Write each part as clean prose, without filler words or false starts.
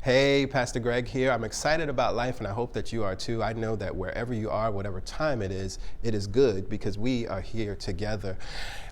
Hey, Pastor Greg here. I'm excited about life, and I hope that you are too. I know that wherever you are, whatever time it is good because we are here together.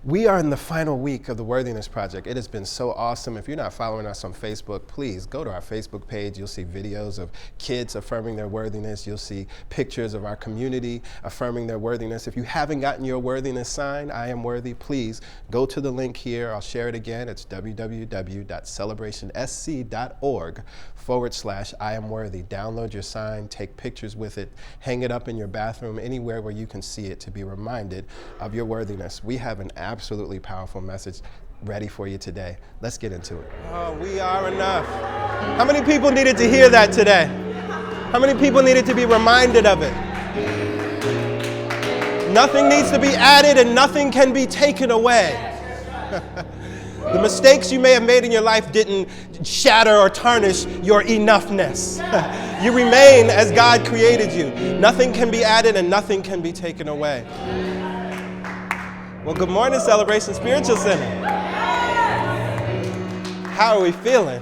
We are in the final week of the Worthiness Project. It has been so awesome. If you're not following us on Facebook, please go to our Facebook page. You'll see videos of kids affirming their worthiness. You'll see pictures of our community affirming their worthiness. If you haven't gotten your worthiness sign, I am worthy, please go to the link here. I'll share it again. It's www.celebrationsc.org/I am worthy. Download your sign, take pictures with it, hang it up in your bathroom, anywhere where you can see it to be reminded of your worthiness. We have an absolutely powerful message ready for you today. Let's get into it. Oh, we are enough. How many people needed to hear that today? How many people needed to be reminded of it? Nothing needs to be added and nothing can be taken away. The mistakes you may have made in your life didn't shatter or tarnish your enoughness. You remain as God created you. Nothing can be added and nothing can be taken away. Well, good morning, Celebration Spiritual Center. How are we feeling?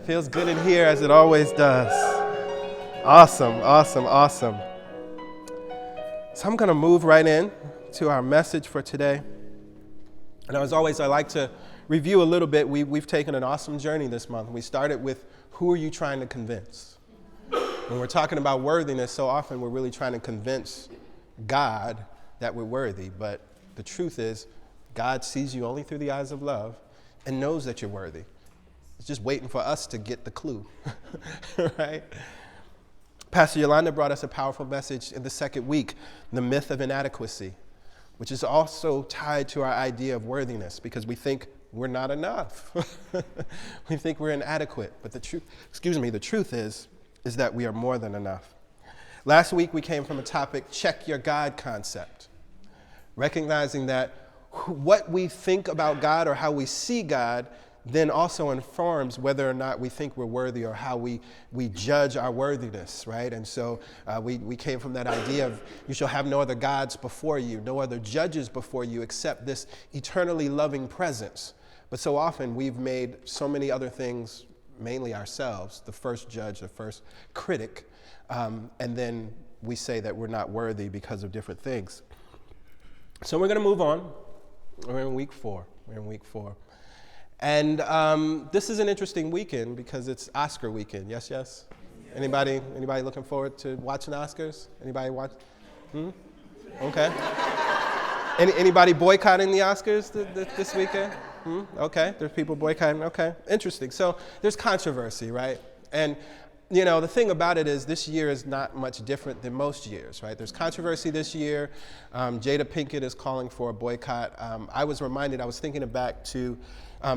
Feels good in here as it always does. Awesome, awesome, awesome. So I'm going to move right in to our message for today. And as always, I like to review a little bit. We've taken an awesome journey this month. We started with, who are you trying to convince? When we're talking about worthiness, so often we're really trying to convince God that we're worthy. But the truth is, God sees you only through the eyes of love and knows that you're worthy. It's just waiting for us to get the clue, right? Pastor Yolanda brought us a powerful message in the second week, the myth of inadequacy, which is also tied to our idea of worthiness because we think we're not enough. We think we're inadequate, but the truth is that we are more than enough. Last week we came from a topic, check your God concept, recognizing that what we think about God or how we see God then also informs whether or not we think we're worthy or how we judge our worthiness, right? And so we came from that idea of you shall have no other gods before you, no other judges before you except this eternally loving presence. But so often we've made so many other things, mainly ourselves, the first judge, the first critic, and then we say that we're not worthy because of different things. So we're going to move on. We're in week four. And this is an interesting weekend because it's Oscar weekend. Yes, yes? Anybody looking forward to watching Oscars? Anybody watch? Okay. Anybody boycotting the Oscars this weekend? Okay, there's people boycotting. Okay, interesting. So there's controversy, right? And you know, the thing about it is this year is not much different than most years, right? There's controversy this year. Jada Pinkett is calling for a boycott. I was thinking back to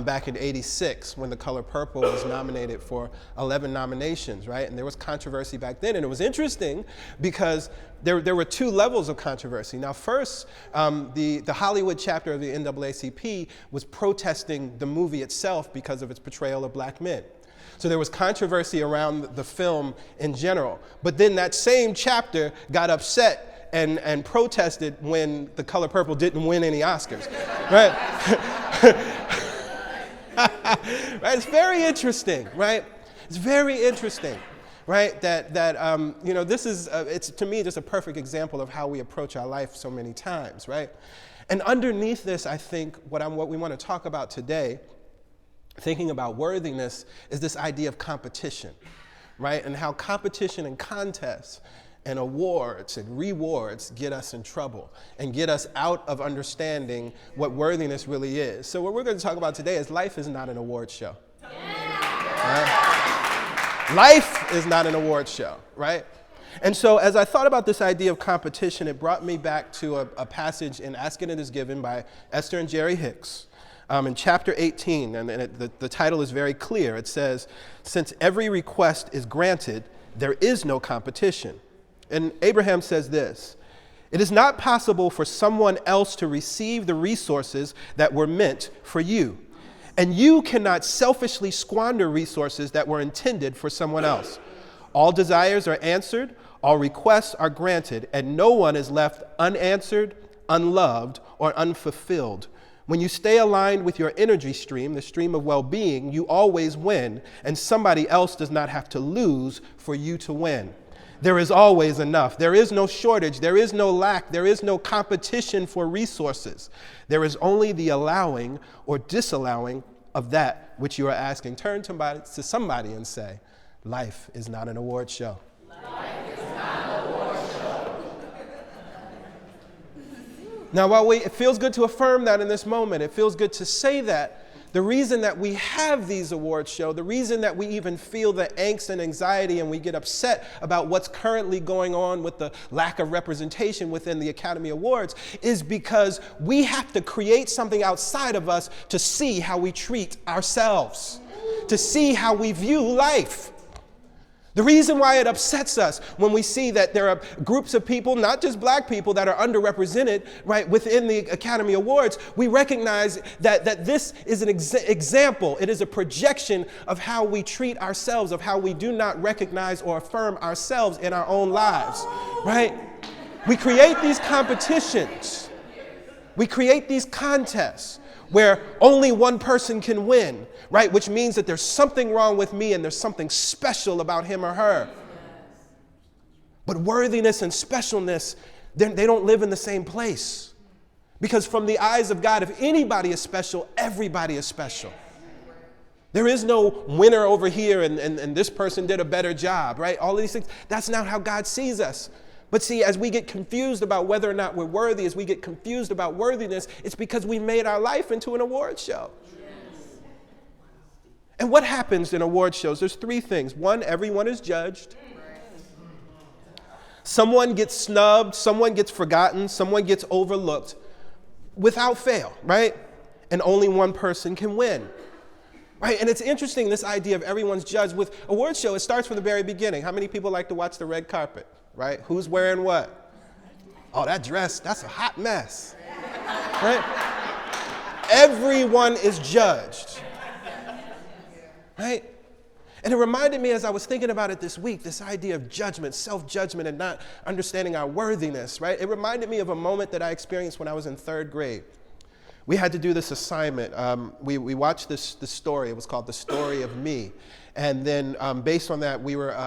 back in '86 when The Color Purple was nominated for 11 nominations, right? And there was controversy back then. And it was interesting because there were two levels of controversy. Now, first, the Hollywood chapter of the NAACP was protesting the movie itself because of its portrayal of black men. So there was controversy around the film in general. But then that same chapter got upset and protested when The Color Purple didn't win any Oscars, right? Right? It's very interesting, right? It's very interesting, right? That you know, this is, it's to me just a perfect example of how we approach our life so many times, right? And underneath this, I think what we want to talk about today, thinking about worthiness, is this idea of competition, right? And how competition and contests and awards and rewards get us in trouble and get us out of understanding what worthiness really is. So what we're going to talk about today is life is not an award show. Right? Life is not an award show, right? And so as I thought about this idea of competition, it brought me back to a passage in Ask and It Is Given by Esther and Jerry Hicks. In chapter 18, and the title is very clear. It says, since every request is granted, there is no competition. And Abraham says this, it is not possible for someone else to receive the resources that were meant for you. And you cannot selfishly squander resources that were intended for someone else. All desires are answered, all requests are granted, and no one is left unanswered, unloved, or unfulfilled When you stay aligned with your energy stream, the stream of well-being, you always win, and somebody else does not have to lose for you to win. There is always enough. There is no shortage. There is no lack. There is no competition for resources. There is only the allowing or disallowing of that which you are asking. Turn to somebody and say, life is not an award show. Life is not an award show. Now, it feels good to affirm that in this moment, it feels good to say that. The reason that we have these awards show, the reason that we even feel the angst and anxiety and we get upset about what's currently going on with the lack of representation within the Academy Awards is because we have to create something outside of us to see how we treat ourselves, to see how we view life. The reason why it upsets us when we see that there are groups of people, not just black people, that are underrepresented, right, within the Academy Awards, we recognize that this is an example. It is a projection of how we treat ourselves, of how we do not recognize or affirm ourselves in our own lives, right? We create these competitions. We create these contests where only one person can win, right? Which means that there's something wrong with me and there's something special about him or her. But worthiness and specialness, they don't live in the same place. Because from the eyes of God, if anybody is special, everybody is special. There is no winner over here and this person did a better job, right? All of these things, that's not how God sees us. But see, as we get confused about whether or not we're worthy, as we get confused about worthiness, it's because we made our life into an award show. Yes. And what happens in award shows? There's three things. One, everyone is judged. Someone gets snubbed, someone gets forgotten, someone gets overlooked without fail, right? And only one person can win. Right? And it's interesting, this idea of everyone's judged. With award show, it starts from the very beginning. How many people like to watch the red carpet? Right? Who's wearing what? Oh, that dress, that's a hot mess. Right? Everyone is judged. Right? And it reminded me as I was thinking about it this week, this idea of judgment, self-judgment, and not understanding our worthiness, right? It reminded me of a moment that I experienced when I was in third grade. We had to do this assignment. We watched this story. It was called The Story of Me. And then based on that, we were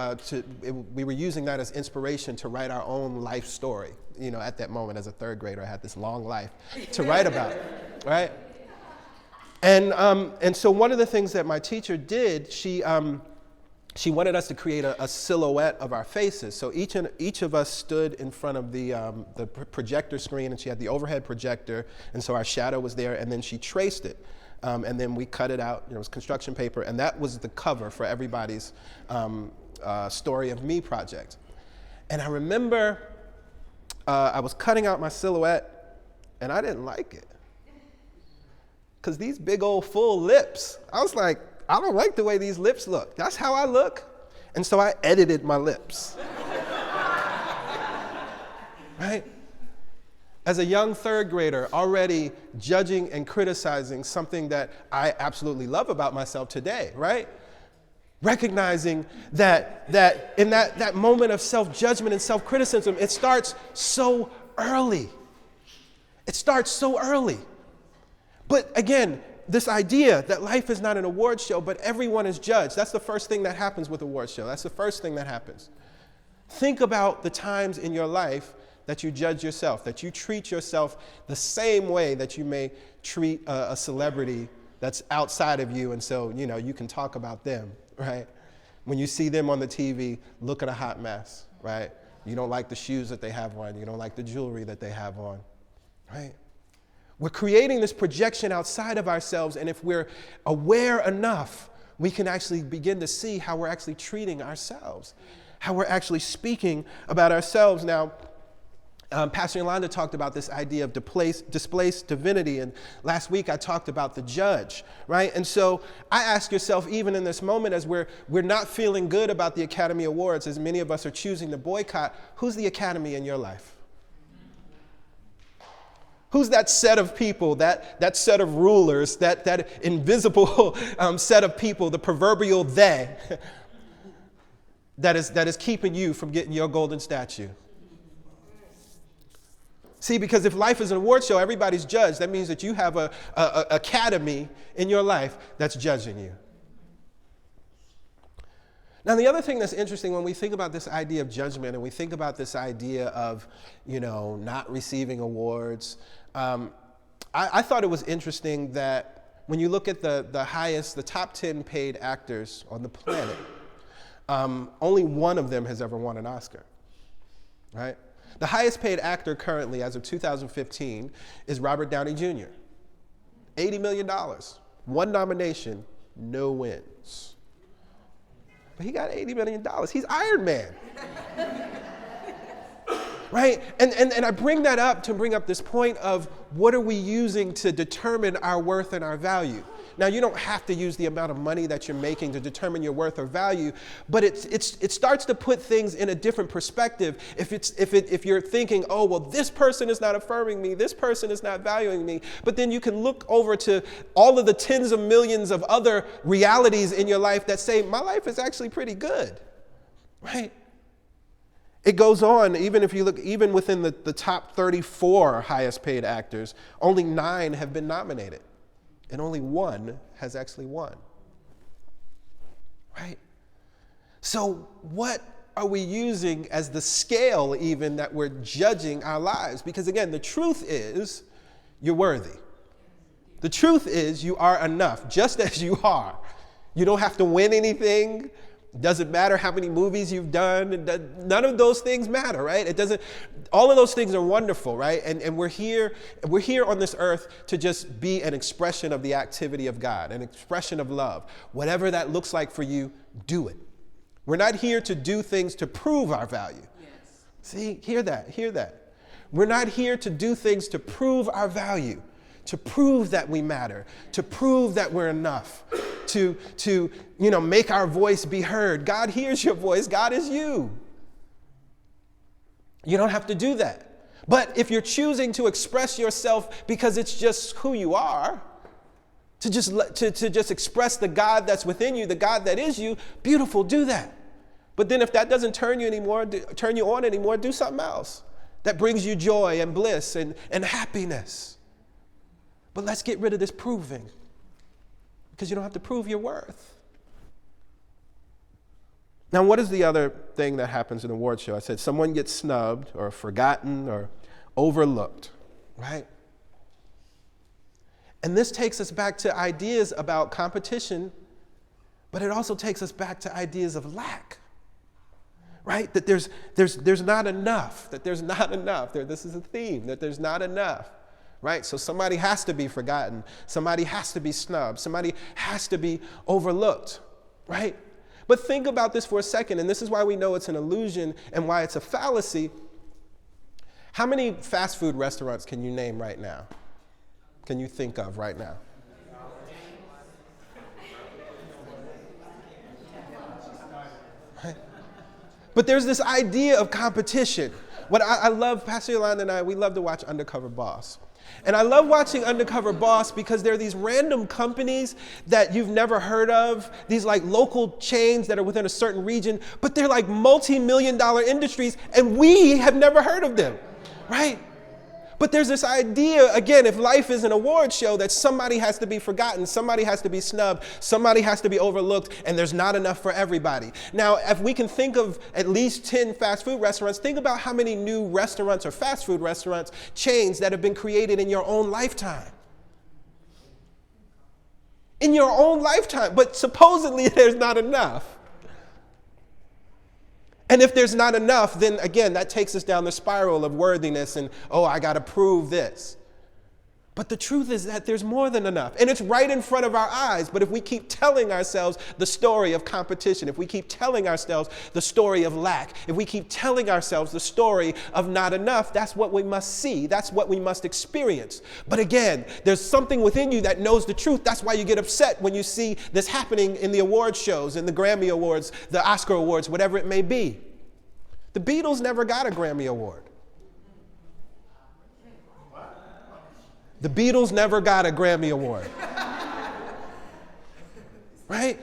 using that as inspiration to write our own life story. You know, at that moment as a third grader, I had this long life to write about, right? And so one of the things that my teacher did, she wanted us to create a silhouette of our faces. So each of us stood in front of the projector screen, and she had the overhead projector, and so our shadow was there, and then she traced it. And then we cut it out. You know, it was construction paper, and that was the cover for everybody's Story of Me project. And I remember I was cutting out my silhouette, and I didn't like it. Because these big old full lips, I was like, I don't like the way these lips look. That's how I look. And so I edited my lips. Right? As a young third grader, already judging and criticizing something that I absolutely love about myself today, right? Recognizing that in that moment of self-judgment and self-criticism, it starts so early. It starts so early. But again, this idea that life is not an award show, but everyone is judged. That's the first thing that happens with award show. That's the first thing that happens. Think about the times in your life that you judge yourself, that you treat yourself the same way that you may treat a celebrity that's outside of you, and so, you know, you can talk about them, right? When you see them on the TV, looking a hot mess, right? You don't like the shoes that they have on. You don't like the jewelry that they have on, right? We're creating this projection outside of ourselves, and if we're aware enough, we can actually begin to see how we're actually treating ourselves, how we're actually speaking about ourselves. Now, Pastor Yolanda talked about this idea of displaced divinity, and last week I talked about the judge, right? And so I ask yourself, even in this moment, as we're not feeling good about the Academy Awards, as many of us are choosing to boycott, who's the Academy in your life? Who's that set of people, that set of rulers, that invisible set of people, the proverbial they, that is keeping you from getting your golden statue? See, because if life is an award show, everybody's judged. That means that you have a academy in your life that's judging you. Now, the other thing that's interesting when we think about this idea of judgment and we think about this idea of, not receiving awards, I thought it was interesting that when you look at the top 10 paid actors on the planet, only one of them has ever won an Oscar, right? The highest paid actor currently, as of 2015, is Robert Downey Jr. $80 million. One nomination, no wins. But he got $80 million. He's Iron Man. Right? And I bring that up to bring up this point of what are we using to determine our worth and our value? Now, you don't have to use the amount of money that you're making to determine your worth or value, but it starts to put things in a different perspective. If you're thinking, oh, well, this person is not affirming me, this person is not valuing me, but then you can look over to all of the tens of millions of other realities in your life that say, my life is actually pretty good, right? It goes on, even if you look, even within the top 34 highest paid actors, only 9 have been nominated. And only 1 has actually won, right? So what are we using as the scale even that we're judging our lives? Because again, the truth is you're worthy. The truth is you are enough, just as you are. You don't have to win anything. It doesn't matter how many movies you've done. None of those things matter, right? It doesn't. All of those things are wonderful, right? And we're here on this earth to just be an expression of the activity of God, an expression of love. Whatever that looks like for you, do it. We're not here to do things to prove our value. Yes. See, hear that. We're not here to do things to prove our value, to prove that we matter, to prove that we're enough, to make our voice be heard. God hears your voice. God is you. You don't have to do that. But if you're choosing to express yourself because it's just who you are, to just express the God that's within you, the God that is you, beautiful, do that. But then if that doesn't turn you on anymore, do something else that brings you joy and bliss and happiness. But let's get rid of this proving, because you don't have to prove your worth. Now, what is the other thing that happens in an award show? I said someone gets snubbed or forgotten or overlooked, right? And this takes us back to ideas about competition, but it also takes us back to ideas of lack, right? That there's not enough, this is a theme, that there's not enough. Right? So somebody has to be forgotten. Somebody has to be snubbed. Somebody has to be overlooked. Right? But think about this for a second, and this is why we know it's an illusion and why it's a fallacy. How many fast food restaurants can you name right now? Can you think of right now? Right? But there's this idea of competition. What I love, Pastor Yolanda and I, we love to watch Undercover Boss. And I love watching Undercover Boss because there are these random companies that you've never heard of, these like local chains that are within a certain region, but they're like multi-million-dollar industries, and we have never heard of them, right? But there's this idea, again, if life is an award show, that somebody has to be forgotten, somebody has to be snubbed, somebody has to be overlooked, and there's not enough for everybody. Now, if we can think of at least 10 fast food restaurants, think about how many new restaurants or fast food restaurants, chains that have been created in your own lifetime. In your own lifetime, but supposedly there's not enough. And if there's not enough, then again, that takes us down the spiral of worthiness and, oh, I got to prove this. But the truth is that there's more than enough. And it's right in front of our eyes. But if we keep telling ourselves the story of competition, if we keep telling ourselves the story of lack, if we keep telling ourselves the story of not enough, that's what we must see. That's what we must experience. But again, there's something within you that knows the truth. That's why you get upset when you see this happening in the award shows, in the Grammy Awards, the Oscar Awards, whatever it may be. The Beatles never got a Grammy Award. The Beatles never got a Grammy Award. Right?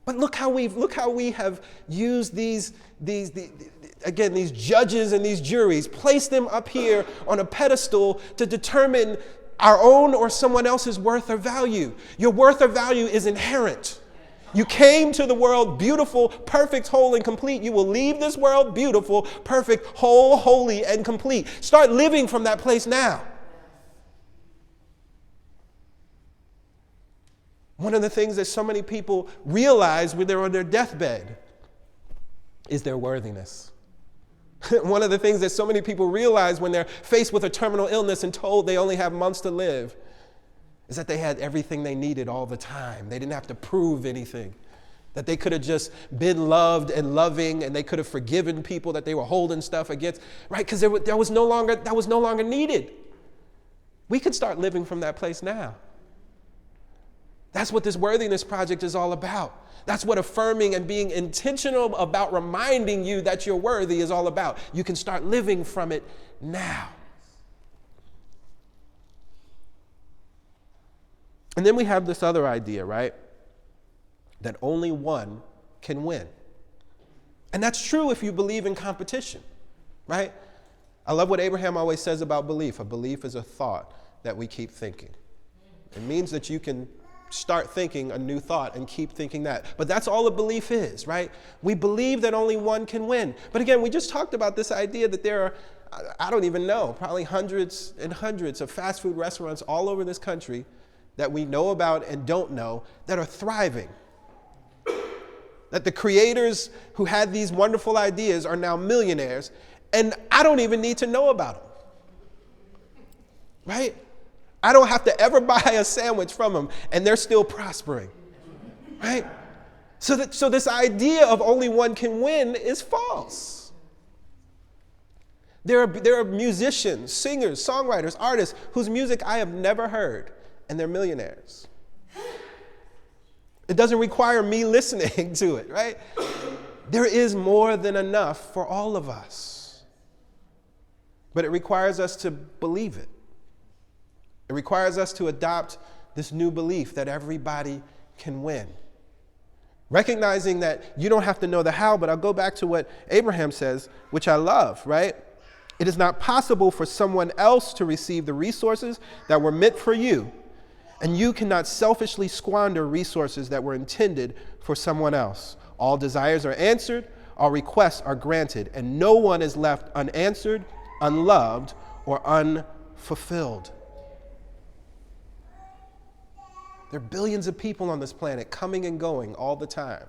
But look how we have used these again, these judges and these juries, place them up here on a pedestal to determine our own or someone else's worth or value. Your worth or value is inherent. You came to the world beautiful, perfect, whole, and complete. You will leave this world beautiful, perfect, whole, holy, and complete. Start living from that place now. One of the things that so many people realize when they're on their deathbed is their worthiness. One of the things that so many people realize when they're faced with a terminal illness and told they only have months to live is that they had everything they needed all the time. They didn't have to prove anything. That they could have just been loved and loving, and they could have forgiven people that they were holding stuff against, right? Because that was no longer needed. We can start living from that place now. That's what this worthiness project is all about. That's what affirming and being intentional about reminding you that you're worthy is all about. You can start living from it now. And then we have this other idea, right? That only one can win. And that's true if you believe in competition, right? I love what Abraham always says about belief. A belief is a thought that we keep thinking. It means that you can start thinking a new thought and keep thinking that. But that's all a belief is, right? We believe that only one can win. But again, we just talked about this idea that there are, I don't even know, probably hundreds and hundreds of fast food restaurants all over this country that we know about and don't know that are thriving. That the creators who had these wonderful ideas are now millionaires, and I don't even need to know about them. Right? I don't have to ever buy a sandwich from them, and they're still prospering. Right? So this idea of only one can win is false. There are musicians, singers, songwriters, artists whose music I have never heard, and they're millionaires. It doesn't require me listening to it, right? There is more than enough for all of us. But it requires us to believe it. It requires us to adopt this new belief that everybody can win. Recognizing that you don't have to know the how, but I'll go back to what Abraham says, which I love, right? It is not possible for someone else to receive the resources that were meant for you, and you cannot selfishly squander resources that were intended for someone else. All desires are answered, all requests are granted, and no one is left unanswered, unloved, or unfulfilled. There are billions of people on this planet coming and going all the time,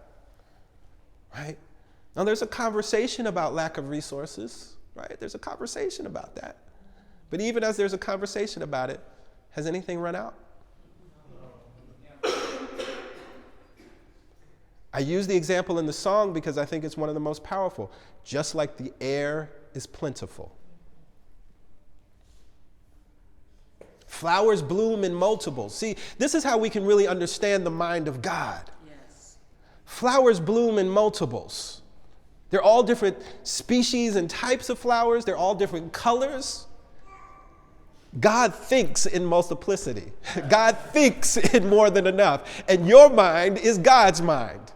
right? Now there's a conversation about lack of resources, right? There's a conversation about that. But even as there's a conversation about it, has anything run out? I use the example in the song because I think it's one of the most powerful. Just like the air is plentiful. Flowers bloom in multiples. See, this is how we can really understand the mind of God. Yes. Flowers bloom in multiples. They're all different species and types of flowers. They're all different colors. God thinks in multiplicity. God thinks in more than enough. And your mind is God's mind.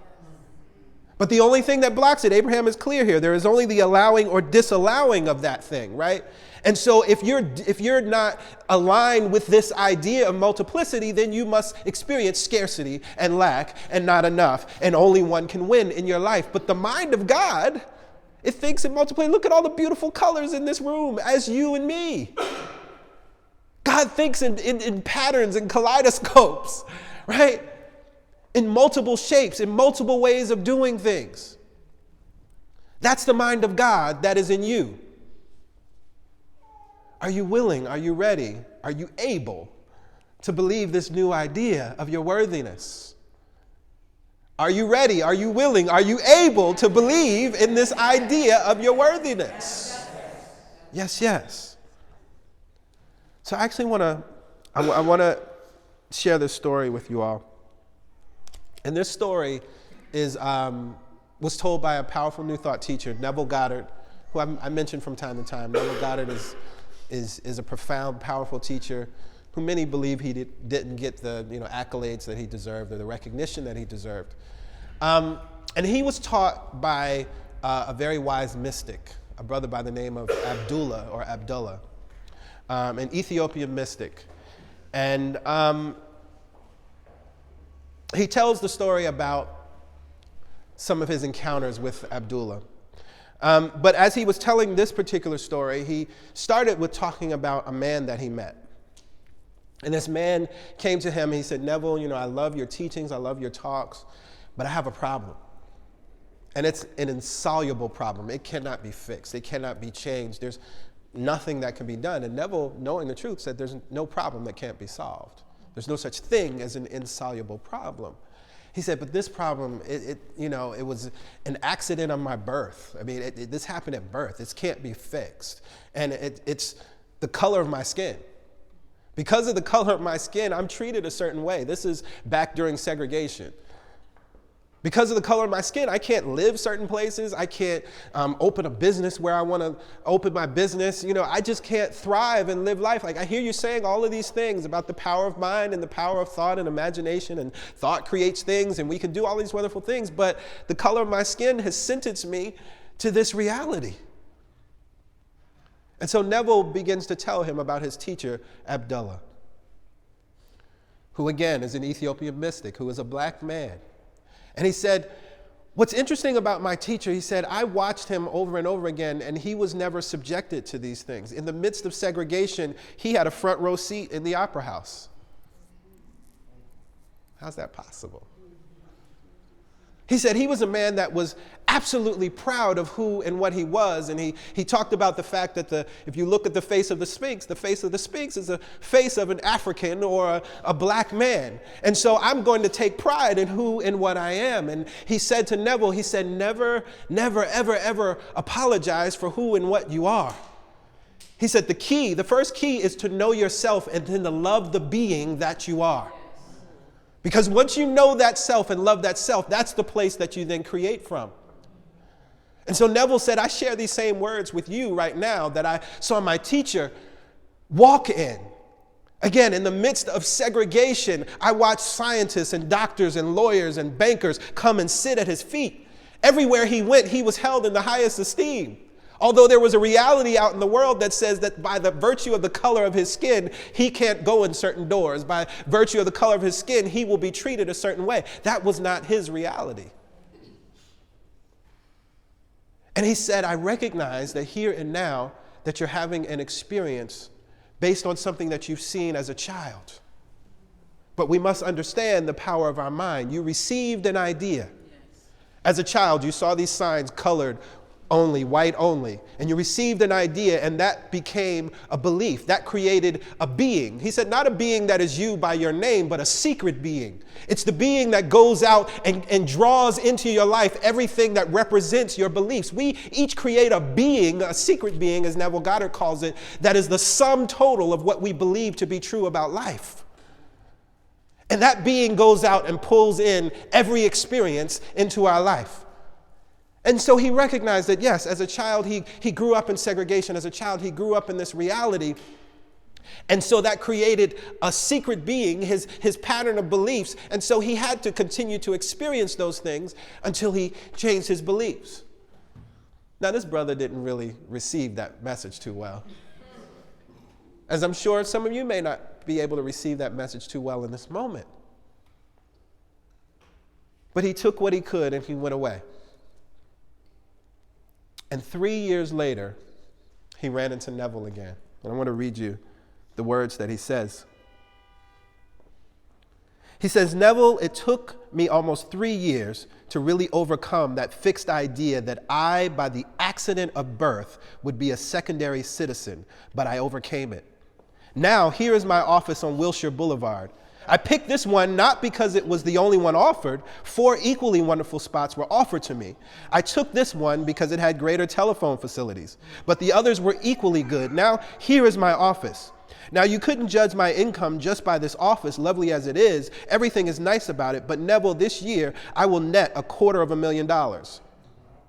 But the only thing that blocks it, Abraham is clear here, there is only the allowing or disallowing of that thing, right? And so if you're not aligned with this idea of multiplicity, then you must experience scarcity and lack and not enough, and only one can win in your life. But the mind of God, it thinks in multiplicity. Look at all the beautiful colors in this room as you and me. God thinks in patterns and kaleidoscopes, right? In multiple shapes, in multiple ways of doing things. That's the mind of God that is in you. Are you willing? Are you ready? Are you able to believe this new idea of your worthiness? Are you ready? Are you willing? Are you able to believe in this idea of your worthiness? Yes, yes. So I actually want to share this story with you all. And this story was told by a powerful New Thought teacher, Neville Goddard, who I mention from time to time. Neville Goddard is a profound, powerful teacher who many believe he didn't get the accolades that he deserved or the recognition that he deserved. And he was taught by a very wise mystic, a brother by the name of Abdullah, an Ethiopian mystic. And he tells the story about some of his encounters with Abdullah. But as he was telling this particular story, he started with talking about a man that he met. And this man came to him and he said, Neville, I love your teachings, I love your talks, but I have a problem. And it's an insoluble problem. It cannot be fixed. It cannot be changed. There's nothing that can be done. And Neville, knowing the truth, said there's no problem that can't be solved. There's no such thing as an insoluble problem. He said, but this problem, it was an accident on my birth. I mean, this happened at birth. This can't be fixed. And it's the color of my skin. Because of the color of my skin, I'm treated a certain way. This is back during segregation. Because of the color of my skin, I can't live certain places. I can't open a business where I want to open my business. I just can't thrive and live life. Like, I hear you saying all of these things about the power of mind and the power of thought and imagination, and thought creates things, and we can do all these wonderful things, but the color of my skin has sentenced me to this reality. And so Neville begins to tell him about his teacher, Abdullah, who again is an Ethiopian mystic, who is a black man. And he said, what's interesting about my teacher, he said, I watched him over and over again, and he was never subjected to these things. In the midst of segregation, he had a front row seat in the opera house. How's that possible? He said he was a man that was absolutely proud of who and what he was. And he talked about the fact that if you look at the face of the Sphinx is the face of an African or a black man. And so I'm going to take pride in who and what I am. And he said to Neville, he said, never, never, ever, ever apologize for who and what you are. He said the first key is to know yourself and then to love the being that you are. Because once you know that self and love that self, that's the place that you then create from. And so Neville said, I share these same words with you right now that I saw my teacher walk in. Again, in the midst of segregation, I watched scientists and doctors and lawyers and bankers come and sit at his feet. Everywhere he went, he was held in the highest esteem. Although there was a reality out in the world that says that by the virtue of the color of his skin, he can't go in certain doors. By virtue of the color of his skin, he will be treated a certain way. That was not his reality. And he said, I recognize that here and now that you're having an experience based on something that you've seen as a child. But we must understand the power of our mind. You received an idea. As a child, you saw these signs colored only, white only, and you received an idea, and that became a belief. That created a being. He said, not a being that is you by your name, but a secret being. It's the being that goes out and draws into your life everything that represents your beliefs. We each create a being, a secret being, as Neville Goddard calls it, that is the sum total of what we believe to be true about life. And that being goes out and pulls in every experience into our life. And so he recognized that, yes, as a child, he grew up in segregation. As a child, he grew up in this reality. And so that created a secret being, his pattern of beliefs. And so he had to continue to experience those things until he changed his beliefs. Now, this brother didn't really receive that message too well. As I'm sure some of you may not be able to receive that message too well in this moment. But he took what he could and he went away. And 3 years later, he ran into Neville again. And I want to read you the words that he says. He says, Neville, it took me almost 3 years to really overcome that fixed idea that I, by the accident of birth, would be a secondary citizen, but I overcame it. Now, here is my office on Wilshire Boulevard. I picked this one not because it was the only one offered. 4 equally wonderful spots were offered to me. I took this one because it had greater telephone facilities, but the others were equally good. Now, here is my office. Now, you couldn't judge my income just by this office, lovely as it is. Everything is nice about it, but Neville, this year, I will net $250,000,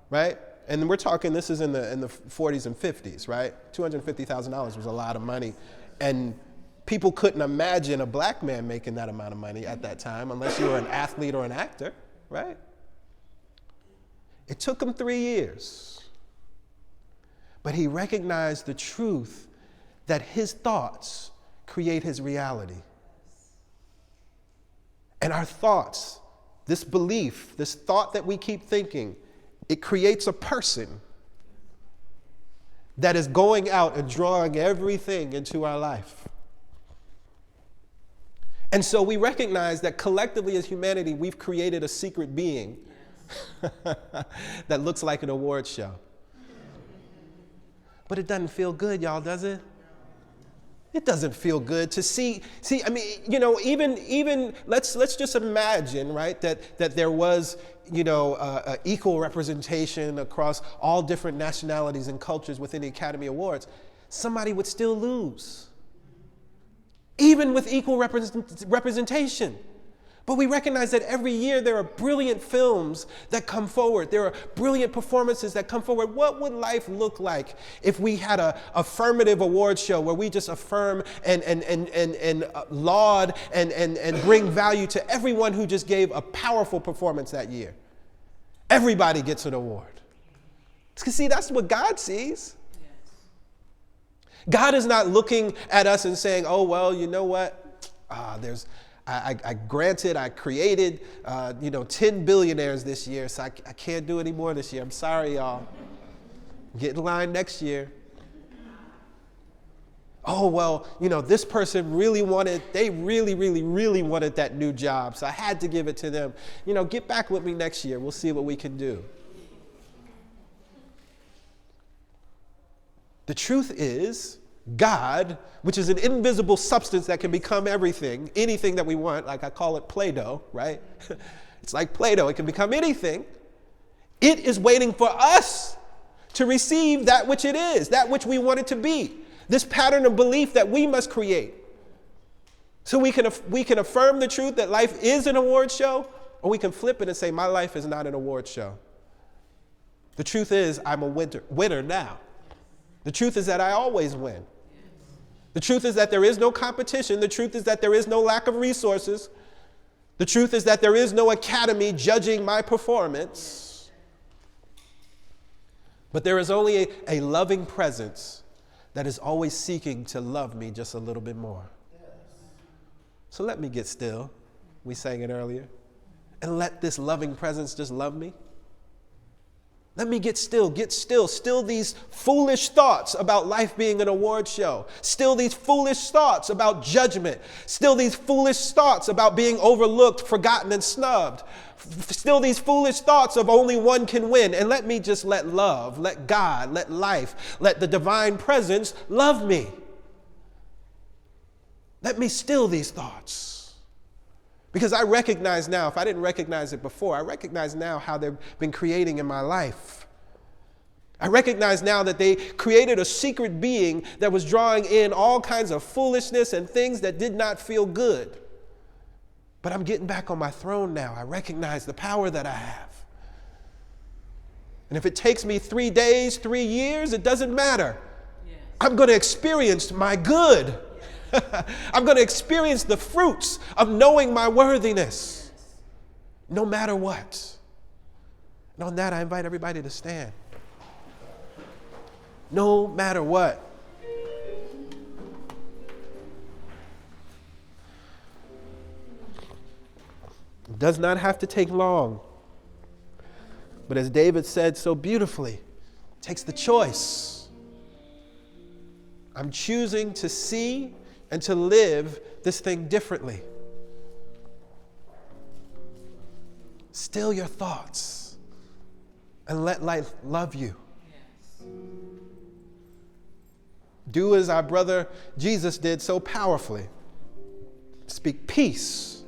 right? And we're talking, this is in the 40s and 50s, right? $250,000 was a lot of money. And people couldn't imagine a black man making that amount of money at that time unless you were an athlete or an actor, right? It took him 3 years. But he recognized the truth that his thoughts create his reality. And our thoughts, this belief, this thought that we keep thinking, it creates a person that is going out and drawing everything into our life. And so we recognize that collectively as humanity, we've created a secret being that looks like an award show. But it doesn't feel good, y'all, does it? It doesn't feel good to see, I mean, you know, even let's just imagine, right, that there was, you know, equal representation across all different nationalities and cultures within the Academy Awards. Somebody would still lose, even with equal representation. But we recognize that every year there are brilliant films that come forward. There are brilliant performances that come forward. What would life look like if we had an affirmative award show where we just affirm and laud and bring value to everyone who just gave a powerful performance that year? Everybody gets an award. Because see, that's what God sees. God is not looking at us and saying, oh, well, you know what? I created, 10 billionaires this year, so I can't do any more this year. I'm sorry, y'all. Get in line next year. Oh, well, you know, this person really wanted that new job, so I had to give it to them. You know, get back with me next year. We'll see what we can do. The truth is, God, which is an invisible substance that can become everything, anything that we want, like I call it Play-Doh, right? It's like Play-Doh, it can become anything. It is waiting for us to receive that which it is, that which we want it to be, this pattern of belief that we must create. So we can affirm the truth that life is an award show, or we can flip it and say, my life is not an award show. The truth is, I'm a winner now. The truth is that I always win. The truth is that there is no competition. The truth is that there is no lack of resources. The truth is that there is no academy judging my performance. But there is only a loving presence that is always seeking to love me just a little bit more. So let me get still. We sang it earlier. And let this loving presence just love me. Let me get still, still these foolish thoughts about life being an award show, still these foolish thoughts about judgment, still these foolish thoughts about being overlooked, forgotten, and snubbed, still these foolish thoughts of only one can win, and let me just let love, let God, let life, let the divine presence love me. Let me still these thoughts. Because I recognize now, if I didn't recognize it before, I recognize now how they've been creating in my life. I recognize now that they created a secret being that was drawing in all kinds of foolishness and things that did not feel good. But I'm getting back on my throne now. I recognize the power that I have. And if it takes me 3 days, 3 years, it doesn't matter. Yes. I'm going to experience my good. I'm going to experience the fruits of knowing my worthiness, no matter what. And on that, I invite everybody to stand. No matter what. It does not have to take long. But as David said so beautifully, it takes the choice. I'm choosing to see and to live this thing differently. Still your thoughts and let life love you. Yes. Do as our brother Jesus did so powerfully. Speak peace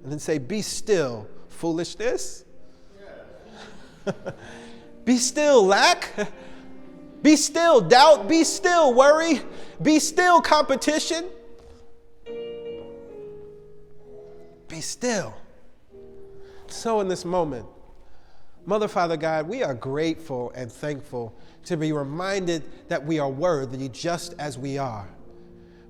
and then say, be still, foolishness. Yes. Be still, lack. Be still, doubt. Be still, worry. Be still, competition. Be still. So in this moment, Mother, Father, God, we are grateful and thankful to be reminded that we are worthy just as we are.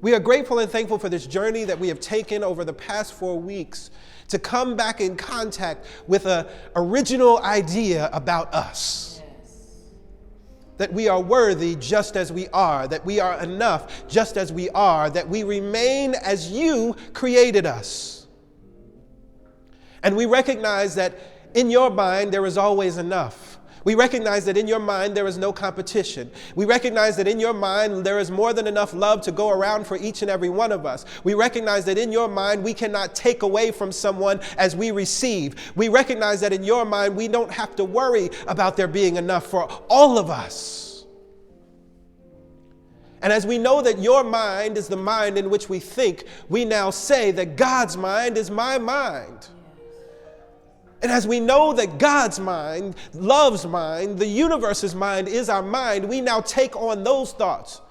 We are grateful and thankful for this journey that we have taken over the past 4 weeks to come back in contact with an original idea about us. That we are worthy just as we are, that we are enough just as we are, that we remain as you created us. And we recognize that in your mind there is always enough. We recognize that in your mind there is no competition. We recognize that in your mind there is more than enough love to go around for each and every one of us. We recognize that in your mind we cannot take away from someone as we receive. We recognize that in your mind we don't have to worry about there being enough for all of us. And as we know that your mind is the mind in which we think, we now say that God's mind is my mind. And as we know that God's mind, love's mind, the universe's mind is our mind, we now take on those thoughts.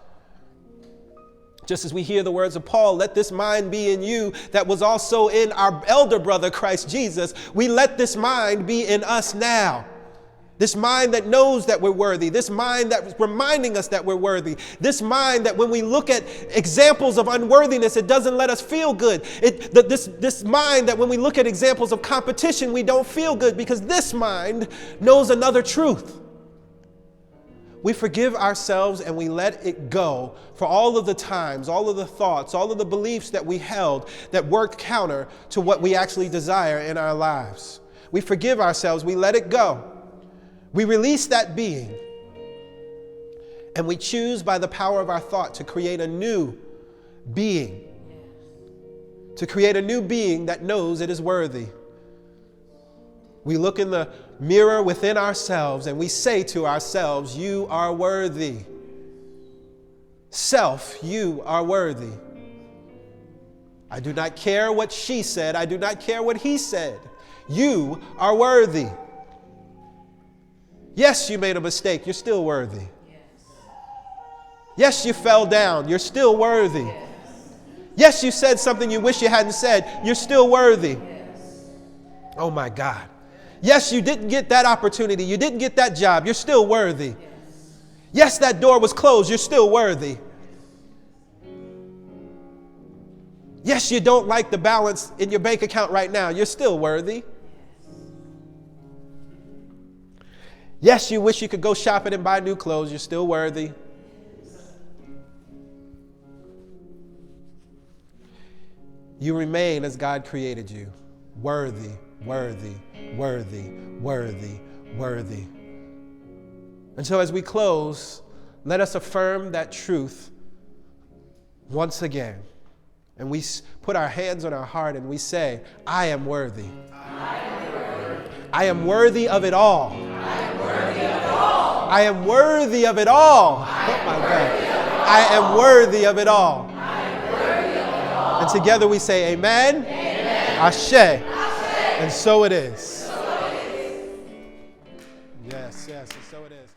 Just as we hear the words of Paul, let this mind be in you that was also in our elder brother, Christ Jesus. We let this mind be in us now. This mind that knows that we're worthy. This mind that's reminding us that we're worthy. This mind that when we look at examples of unworthiness, it doesn't let us feel good. This mind that when we look at examples of competition, we don't feel good because this mind knows another truth. We forgive ourselves and we let it go for all of the times, all of the thoughts, all of the beliefs that we held that worked counter to what we actually desire in our lives. We forgive ourselves, we let it go. We release that being, and we choose by the power of our thought to create a new being, to create a new being that knows it is worthy. We look in the mirror within ourselves and we say to ourselves, you are worthy. Self, you are worthy. I do not care what she said. I do not care what he said. You are worthy. Yes, you made a mistake. You're still worthy. Yes, you fell down. You're still worthy. Yes, you said something you wish you hadn't said. You're still worthy. Oh my God. Yes, you didn't get that opportunity. You didn't get that job. You're still worthy. Yes, that door was closed. You're still worthy. Yes, you don't like the balance in your bank account right now. You're still worthy. Yes, you wish you could go shopping and buy new clothes. You're still worthy. You remain as God created you. Worthy, worthy, worthy, worthy, worthy. And so as we close, let us affirm that truth once again. And we put our hands on our heart and we say, I am worthy. I am worthy. I am worthy of it all. I am worthy of it all. Oh my God. I am worthy of it all. And together we say amen, ashe, and so it is. Yes, and so it is.